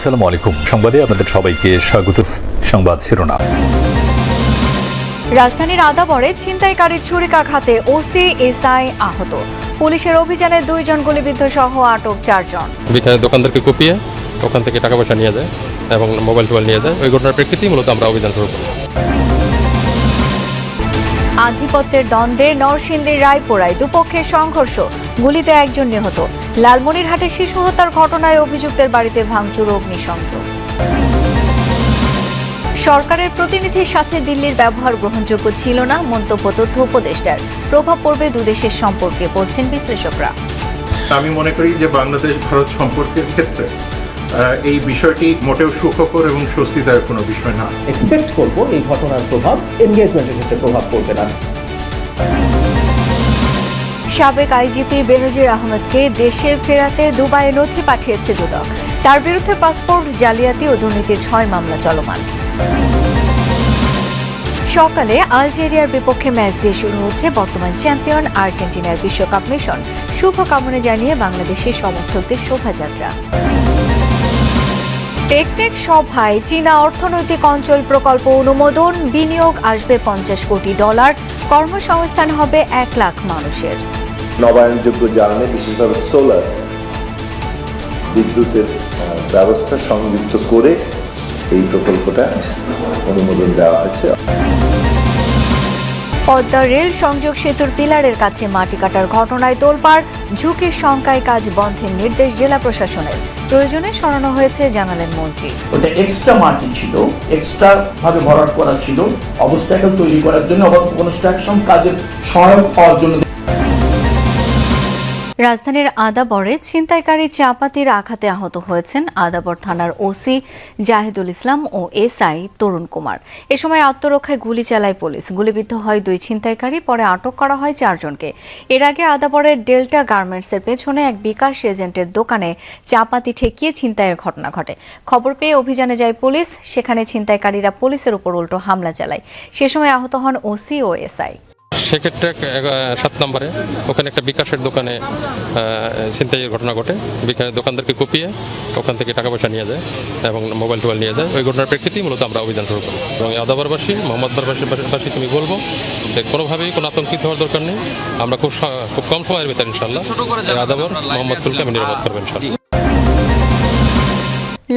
আসসালামু আলাইকুম। সংবাদে আপনাদের সবাইকে স্বাগত। সংবাদ শিরোনাম। রাজধানীর আদাবরে ছিনতাইকারী ছুরিকাঘাতে ওসি এসআই আহত। পুলিশের অভিযানে 2 জন গুলিবিদ্ধ সহ আটক 4 জন। দোকানদারকে কুপিয়ে ওখান থেকে টাকা পয়সা নিয়ে যায় এবং মোবাইল টোবাইল নিয়ে যায়। ওই ঘটনার প্রেক্ষিতেই মূলত আমরা অভিযান শুরু করি। আধিপত্যের দ্বন্দ্বে নরসিংদীর রায়পুরায় দুপক্ষের সংঘর্ষ, গুলিতে 1 জন নিহত। লালমনিরহাটে শিশু হত্যার ঘটনায় অভিযুক্তের বাড়িতে ভাঙচুর, অগ্নিসংযোগ। সরকারের প্রতিনিধির সাথে দিল্লির ব্যবহার গ্রহণযোগ্য ছিল না, মন্তব্য তথ্য উপদেষ্টার। প্রভাব পড়বে দুদেশের সম্পর্কে, বলছেন বিশ্লেষকরা। আমি মনে করি যে বাংলাদেশ ভারত সম্পর্কের ক্ষেত্রে এই বিষয়টি মোটেও সুখকর এবং স্বস্তিদায়ক কোনো বিষয় না। এক্সপেক্ট করব এই ঘটনার প্রভাব এনগেজমেন্টের ক্ষেত্রে প্রভাব পড়বে না। সাবেক আইজিপি বেনজির আহমেদকে দেশে ফেরাতে দুবাইয়ে নথি পাঠিয়েছে দুদক। তার বিরুদ্ধে পাসপোর্ট জালিয়াতি ও দুর্নীতির 6 মামলা চলমান। সকালে আলজেরিয়ার বিপক্ষে ম্যাচ দিয়ে শুরু হচ্ছে বর্তমান চ্যাম্পিয়ন আর্জেন্টিনার বিশ্বকাপ মিশন। শুভকামনা জানিয়ে বাংলাদেশের সমর্থকদের শোভাযাত্রা। টেকটেক সভায় চীনা অর্থনৈতিক অঞ্চল প্রকল্প অনুমোদন, বিনিয়োগ আসবে $50 কোটি, কর্মসংস্থান হবে 1 লাখ মানুষের। নবায়নযোগ্য জ্বালানি, বিশেষভাবে সোলার বিদ্যুতের ব্যবস্থা সংযুক্ত করে এই প্রকল্পটা অনুমোদন দেওয়া হয়েছে। পদ্মা রেল সংযোগ সেতুর পিলারের কাছে মাটি কাটার ঘটনায় তোলপাড়, ঝুঁকির শঙ্কায় কাজ বন্ধের নির্দেশ জেলা প্রশাসনের। প্রয়োজনে সরানো হয়েছে, জানালেন মন্ত্রী। ওটা এক্সট্রা মাটি ছিল, এক্সট্রা ভাবে ভরাট করা ছিল, অবস্থাটা তৈরি করার জন্য, কনস্ট্রাকশন কাজের সহায়ক হওয়ার জন্য। রাজধানীর আদাবরে ছিনতাইকারী চাপাতির আঘাতে আহত হয়েছেন আদাবর থানার ওসি জাহিদুল ইসলাম ও এসআই তরুণ কুমার। এ সময় আত্মরক্ষায় গুলি চালায় পুলিশ। গুলিবিদ্ধ হয় 2 ছিনতাইকারী, পরে আটক করা হয় 4 জনকে। এর আগে আদাবরের ডেল্টা গার্মেন্টসের পেছনে এক বিকাশ এজেন্টের দোকানে চাপাতি ঠেকিয়ে ছিনতাইয়ের ঘটনা ঘটে। খবর পেয়ে অভিযানে যায় পুলিশ। সেখানে ছিনতাইকারীরা পুলিশের উপর উল্টো হামলা চালায়। সে সময় আহত হন ওসি ও এসআই। সেক্ষেত্রে 7 নম্বরে ওখানে একটা বিকাশের দোকানে ছিনতাইয়ের ঘটনা ঘটে। দোকানদারকে কুপিয়ে ওখান থেকে টাকা পয়সা নিয়ে যায় এবং মোবাইল টোবাইল নিয়ে যায়। ওই ঘটনার প্রেক্ষিতেই মূলত আমরা অভিযান শুরু করি। এবং আদাবরবাসী, মোহাম্মদবাসী তুমি বলবো যে কোনোভাবেই কোনো আতঙ্কিত হওয়ার দরকার নেই। আমরা খুব কম সময়ের ভিতরে ইনশাল্লাহ আদাবর মোহাম্মদপুরকে আমি নিরাপদ করবো ইনশাল্লাহ।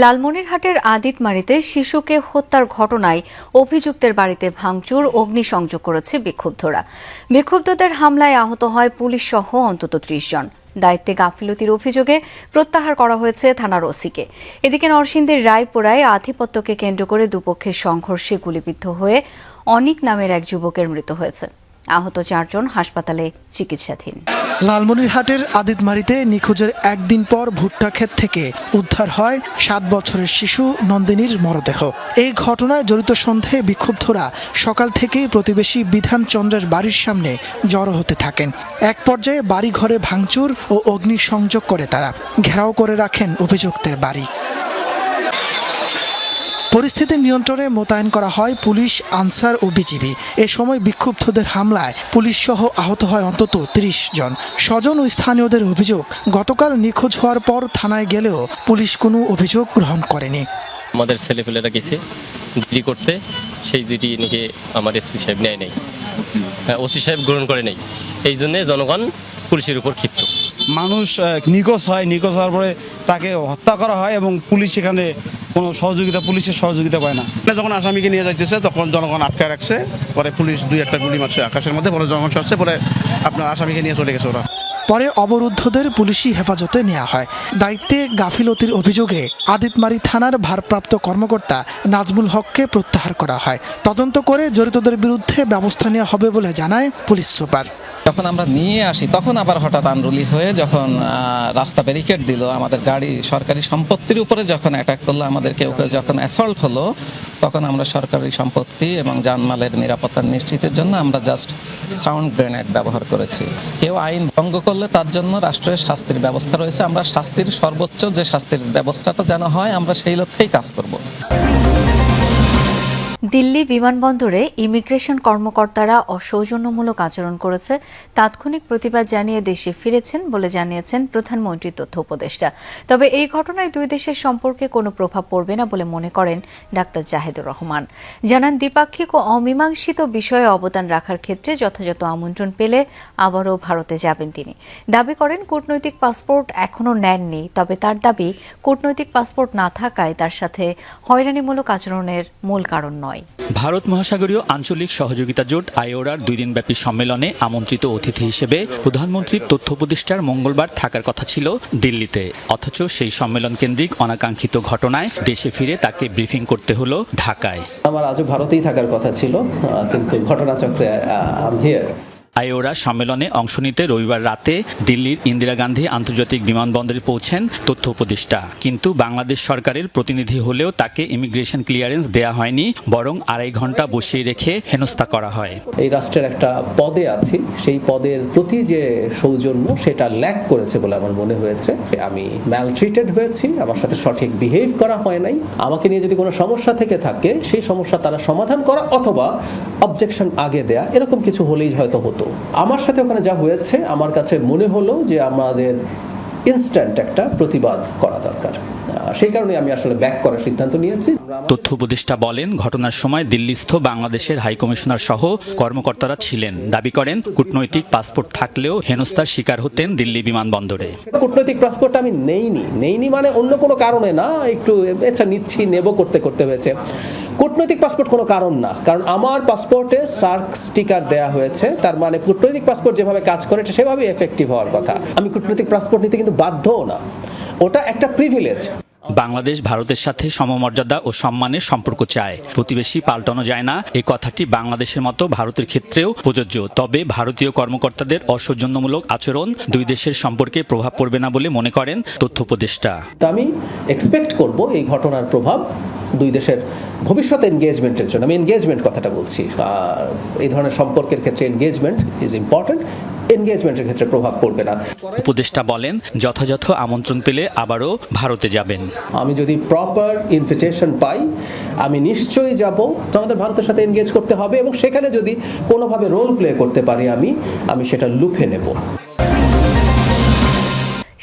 লালমনিরহাটের আদিতমারিতে শিশুকে হত্যার ঘটনায় অভিযুক্তের বাড়িতে ভাঙচুর, অগ্নিসংযোগ করেছে বিক্ষুব্ধরা। বিক্ষুব্ধদের হামলায় আহত হয় পুলিশ সহ অন্তত 30 জন। দায়িত্বে গাফিলতির অভিযোগে প্রত্যাহার করা হয়েছে থানার ওসিকে। এদিকে নরসিংদীর রায়পুরায় আধিপত্যকে কেন্দ্র করে দুপক্ষের সংঘর্ষে গুলিবিদ্ধ হয়ে অনিক নামের এক যুবকের মৃত্যু হয়েছে। আহত 4 জন হাসপাতালে চিকিৎসাধীন। লালমনিরহাটের আদিতমারিতে নিখোঁজের একদিন পর ভুট্টা ক্ষেত থেকে উদ্ধার হয় 7 বছরের শিশু নন্দিনীর মরদেহ। এই ঘটনায় জড়িত সন্দেহে বিক্ষুব্ধরা সকাল থেকেই প্রতিবেশী বিধান চন্দ্রের বাড়ির সামনে জড়ো হতে থাকেন। এক পর্যায়ে বাড়ি ঘরে ভাঙচুর ও অগ্নিসংযোগ করে তারা ঘেরাও করে রাখেন অভিযুক্তের বাড়ি। পরিস্থিতি নিয়ন্ত্রণে মোতায়েন করা হয় পুলিশ, আনসার ও বিজিবি। এ সময় বিক্ষুব্ধদের হামলায় পুলিশ সহ আহত হয় অন্তত 30 জন। স্বজন ও স্থানীয়দের অভিযোগ, গতকাল নিখোঁজ হওয়ার পর থানায় গেলেও পুলিশ কোনো অভিযোগ গ্রহণ করেনি। আমাদের ছেলেপেলেরা গেছে জিডি করতে, সেই জিডি নাকি আমার এসপি সাহেব নেয় নেই, ওসি সাহেব গ্রহণ করে নেই। এই জন্যে জনগণ পুলিশের উপর ক্ষিপ্ত। মানুষ নিখোঁজ হয়, নিখোঁজ হওয়ার পরে তাকে হত্যা করা হয় এবং পুলিশ সেখানে কোনো পুলিশের সহযোগিতা পায় না। যখন আসামিকে নিয়ে যাইতেছে তখন জনগণ আটকে রাখছে, পরে পুলিশ 2-1টা গুলি মারছে আকাশের মধ্যে, পরে জনগণ সরছে, পরে আপনার আসামিকে নিয়ে চলে গেছে ওরা। পরে অবরুদ্ধদের পুলিশি হেফাজতে নেওয়া হয়। দায়িত্বে গাফিলতির অভিযোগে আদিতমারি থানার ভারপ্রাপ্ত কর্মকর্তা নাজমুল হককে প্রত্যাহার করা হয়। তদন্ত করে জড়িতদের বিরুদ্ধে ব্যবস্থা নেওয়া হবে বলে জানায় পুলিশ সুপার। যখন আমরা নিয়ে আসি তখন আবার হঠাৎ আন্দোলিত হয়ে যখন রাস্তা ব্যারিকেড দিল, আমাদের গাড়ি সরকারি সম্পত্তির উপরে যখন অ্যাটাক করলো, আমাদের কেউ যখন অ্যাসল্ট হলো, তখন আমরা সরকারি সম্পত্তি এবং জানমালের নিরাপত্তা নিশ্চিতের জন্য আমরা জাস্ট সাউন্ড গ্রেনেড ব্যবহার করেছি। কেউ আইন ভঙ্গ করলে তার জন্য রাষ্ট্রের শাস্তির ব্যবস্থা রয়েছে। আমরা শাস্তির সর্বোচ্চ যে শাস্তির ব্যবস্থাটা যেন হয়, আমরা সেই লক্ষ্যেই কাজ করব। দিল্লি বিমানবন্দরে ইমিগ্রেশন কর্মকর্তারা অসৌজন্যমূলক আচরণ করেছে, তাৎক্ষণিক প্রতিবাদ জানিয়ে দেশে ফিরেছেন বলে জানিয়েছেন প্রধানমন্ত্রীর তথ্য উপদেষ্টা। তবে এই ঘটনায় দুই দেশের সম্পর্কে কোনো প্রভাব পড়বে না বলে মনে করেন ডাক্তার জাহিদুর রহমান। জানান, দ্বিপাক্ষিক ও অমীমাংসিত বিষয়ে অবদান রাখার ক্ষেত্রে যথাযথ আমন্ত্রণ পেলে আবারও ভারতে যাবেন তিনি। দাবি করেন, কূটনৈতিক পাসপোর্ট এখনও নেননি, তবে তার দাবি কূটনৈতিক পাসপোর্ট না থাকায় তার সাথে হয়রানিমূলক আচরণের মূল কারণ নয়। ভারত মহাসাগরীয় আঞ্চলিক সহযোগিতা জোট আইওরার 2 দিনব্যাপী সম্মেলনে আমন্ত্রিত অতিথি হিসেবে প্রধানমন্ত্রীর তথ্য উপদেষ্টার মঙ্গলবার থাকার কথা ছিল দিল্লিতে, অথচ সেই সম্মেলন কেন্দ্রিক অনাকাঙ্ক্ষিত ঘটনায় দেশে ফিরে তাকে ব্রিফিং করতে হলো ঢাকায়। আমার আজও ভারতেই থাকার কথা ছিল, কিন্তু ঘটনাচক্রে আইওরা সম্মেলনে অংশ নিতে রবিবার রাতে দিল্লির ইন্দিরা গান্ধী আন্তর্জাতিক বিমানবন্দরে পৌঁছেন তথ্য উপদেষ্টা, কিন্তু বাংলাদেশ সরকারের প্রতিনিধি হলেও তাকে ইমিগ্রেশন ক্লিয়ারেন্স দেয়া হয়নি, বরং 2.5 ঘন্টা বসিয়ে রেখে হেনস্থা করা হয়। এই রাষ্ট্রের একটা পদে আছি, সেই পদের প্রতি যে সৌজন্য সেটা ল্যাক করেছে বলে আমার মনে হয়েছে। আমি ম্যালট্রিটেড হয়েছি, আমার সাথে সঠিক বিহেভ করা হয় নাই। আমাকে নিয়ে যদি কোনো সমস্যা থেকে থাকে, সেই সমস্যা তারা সমাধান করা অথবা অবজেকশন আগে দেয়া, এরকম কিছু হলেই হয়তো হতো। আমার সাথে ওখানে যা হয়েছে, আমার কাছে মনে হলো যে আমাদের ইনস্ট্যান্ট একটা প্রতিবাদ করা দরকার। সেই কারণে আমি আসলে ব্যাক করার সিদ্ধান্ত নিয়েছি। তথ্য উপদেষ্টা বলেন, ঘটনার সময় দিল্লিস্থ বাংলাদেশের হাইকমিশনার সহ কর্মকর্তারা ছিলেন। দাবি করেন, কূটনৈতিক পাসপোর্ট থাকলেও হেনস্থার শিকার হতেন দিল্লি বিমানবন্দরে। কূটনৈতিক পাসপোর্ট আমি নেইনি মানে অন্য কোনো কারণে না, একটু নেব করতে হয়েছে। কূটনৈতিক পাসপোর্ট কোনো কারণ না, কারণ আমার পাসপোর্টে সার্ক স্টিকার দেয়া হয়েছে, তার মানে কূটনৈতিক পাসপোর্ট যেভাবে কাজ করে সেভাবে এফেক্টিভ হওয়ার কথা। আমি কূটনৈতিক পাসপোর্ট নিতে কিন্তু বাধ্যও না, ওটা একটা প্রিভিলেজ। বাংলাদেশ ভারতের সাথে সমমর্যাদা ও সম্মানের সম্পর্ক চায়, প্রতিবেশী পাল্টানো যায় না, এই কথাটি বাংলাদেশের মতো ভারতের ক্ষেত্রেও প্রযোজ্য। তবে ভারতীয় কর্মকর্তাদের অসৌজন্যমূলক আচরণ দুই দেশের সম্পর্কে প্রভাব পড়বে না বলে মনে করেন তথ্য উপদেষ্টা। আমি এক্সপেক্ট করব এই ঘটনার প্রভাব দুই দেশের ভবিষ্যৎ এনগেজমেন্টের জন্য, আমি এনগেজমেন্ট কথাটা বলছি, এই ধরনের সম্পর্কের ক্ষেত্রে এনগেজমেন্ট ইজ ইম্পর্টেন্ট, এনগেজমেন্টের ক্ষেত্রে প্রভাব পড়বে না। উপদেষ্টা বলেন, যথাযথ আমন্ত্রণ পেলে আবারও ভারতে যাবেন। আমি যদি প্রপার ইনভিটেশন পাই, আমি নিশ্চয়ই যাব। আমাদের ভারতের সাথে এনগেজ করতে হবে এবং সেখানে যদি কোনোভাবে রোল প্লে করতে পারি আমি সেটা লুফে নেব।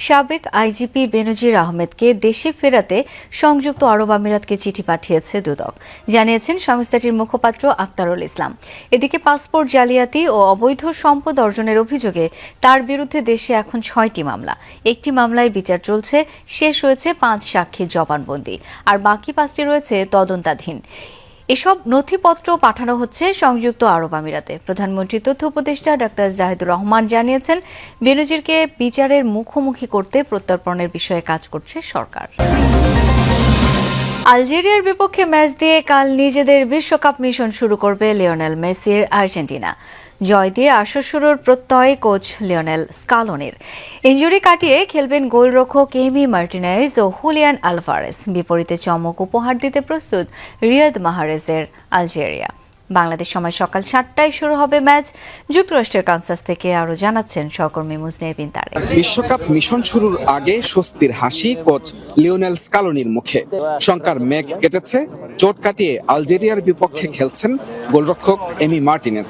সাবেক আইজিপি বেনজির আহমেদকে দেশে ফেরাতে সংযুক্ত আরব আমিরাতকে চিঠি পাঠিয়েছে দুদক, জানিয়েছেন সংস্থাটির মুখপাত্র আক্তারুল ইসলাম। এদিকে পাসপোর্ট জালিয়াতি ও অবৈধ সম্পদ অর্জনের অভিযোগে তার বিরুদ্ধে দেশে এখন 6টি মামলা। একটি মামলায় বিচার চলছে, শেষ হয়েছে 5 সাক্ষীর জবানবন্দি, আর বাকি 5টি রয়েছে তদন্তাধীন। এসব নথিপত্র পাঠানো হচ্ছে সংযুক্ত আরব আমিরাতে। প্রধানমন্ত্রী তথ্য উপদেষ্টা ডাক্তার জাহিদুর রহমান জানিয়েছেন, বেনজিরকে বিচারের মুখোমুখি করতে প্রত্যর্পণের বিষয়ে কাজ করছে সরকার। আলজেরিয়ার বিপক্ষে ম্যাচ দিয়ে কাল নিজেদের বিশ্বকাপ মিশন শুরু করবে লিওনেল মেসির আর্জেন্টিনা। জয় দিয়ে আসর শুরুর প্রত্যয় কোচ লিওনেল স্কালোনির। ইনজুরি কাটিয়ে খেলবেন গোলরক্ষক এমি মার্টিনেজ ও হুলিয়ান আলভারেজ। বিপরীতে চমক উপহার দিতে প্রস্তুত রিয়াদ মাহরেজের আলজেরিয়া। বাংলাদেশ সময় সকাল 7টায় শুরু হবে ম্যাচ। যুক্তরাষ্ট্রের কানসাস থেকে আরও জানাচ্ছেন সহকর্মী মুজনে বিন তারেক। বিশ্বকাপ মিশন শুরুর আগে স্বস্তির হাসি কোচ লিওনেল স্কালোনির মুখে। শঙ্কার মেঘ কেটেছে, চোট কাটিয়ে আলজেরিয়ার বিপক্ষে খেলছেন গোলরক্ষক এমি মার্টিনেজ।